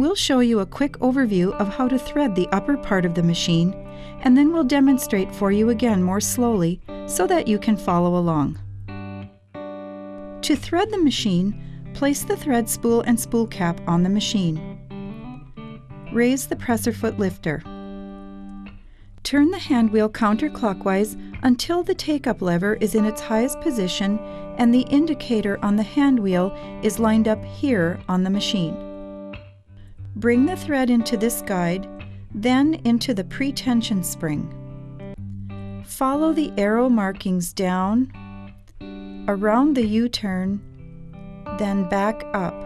We'll show you a quick overview of how to thread the upper part of the machine, and then we'll demonstrate for you again more slowly so that you can follow along. To thread the machine, place the thread spool and spool cap on the machine. Raise the presser foot lifter. Turn the hand wheel counterclockwise until the take-up lever is in its highest position and the indicator on the hand wheel is lined up here on the machine. Bring the thread into this guide, then into the pre-tension spring. Follow the arrow markings down, around the U-turn, then back up.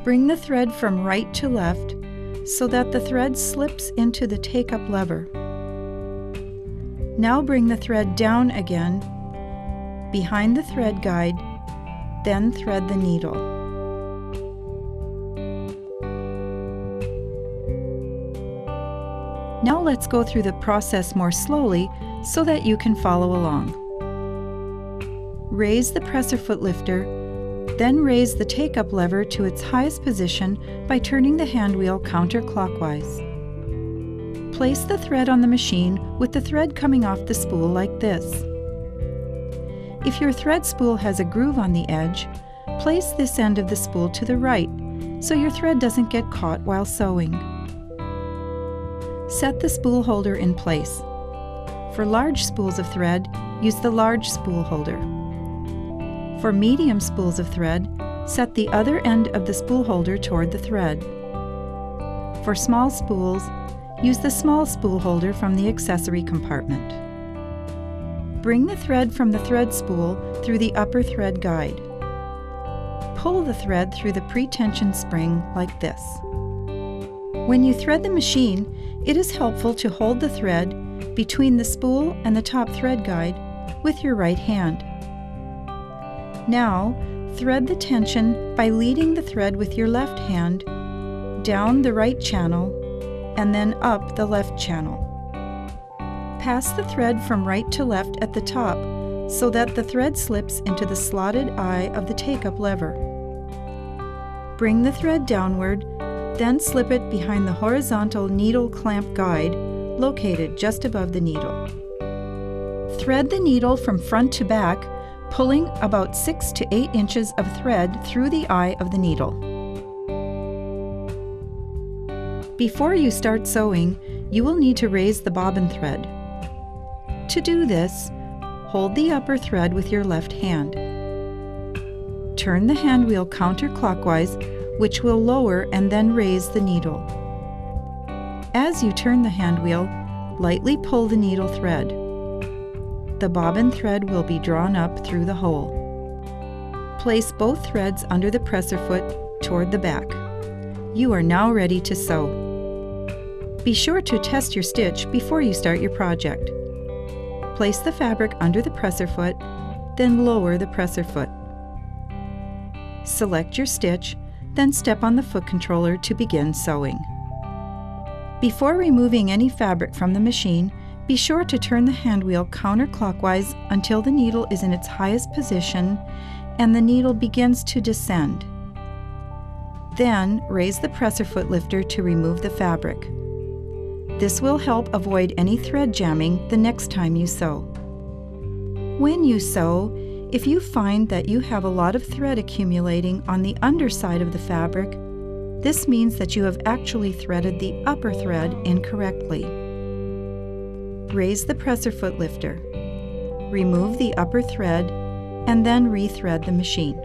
Bring the thread from right to left so that the thread slips into the take-up lever. Now bring the thread down again, behind the thread guide, then thread the needle. Now let's go through the process more slowly so that you can follow along. Raise the presser foot lifter, then raise the take-up lever to its highest position by turning the hand wheel counterclockwise. Place the thread on the machine with the thread coming off the spool like this. If your thread spool has a groove on the edge, place this end of the spool to the right so your thread doesn't get caught while sewing. Set the spool holder in place. For large spools of thread, use the large spool holder. For medium spools of thread, set the other end of the spool holder toward the thread. For small spools, use the small spool holder from the accessory compartment. Bring the thread from the thread spool through the upper thread guide. Pull the thread through the pre-tension spring like this. When you thread the machine, it is helpful to hold the thread between the spool and the top thread guide with your right hand. Now, thread the tension by leading the thread with your left hand down the right channel and then up the left channel. Pass the thread from right to left at the top so that the thread slips into the slotted eye of the take-up lever. Bring the thread downward, then slip it behind the horizontal needle clamp guide located just above the needle. Thread the needle from front to back, pulling about 6 to 8 inches of thread through the eye of the needle. Before you start sewing, you will need to raise the bobbin thread. To do this, hold the upper thread with your left hand. Turn the hand wheel counterclockwise, which will lower and then raise the needle. As you turn the hand wheel, lightly pull the needle thread. The bobbin thread will be drawn up through the hole. Place both threads under the presser foot toward the back. You are now ready to sew. Be sure to test your stitch before you start your project. Place the fabric under the presser foot, then lower the presser foot. Select your stitch, then step on the foot controller to begin sewing. Before removing any fabric from the machine, be sure to turn the hand wheel counterclockwise until the needle is in its highest position and the needle begins to descend. Then raise the presser foot lifter to remove the fabric. This will help avoid any thread jamming the next time you sew. When you sew, if you find that you have a lot of thread accumulating on the underside of the fabric, this means that you have actually threaded the upper thread incorrectly. Raise the presser foot lifter. Remove the upper thread and then rethread the machine.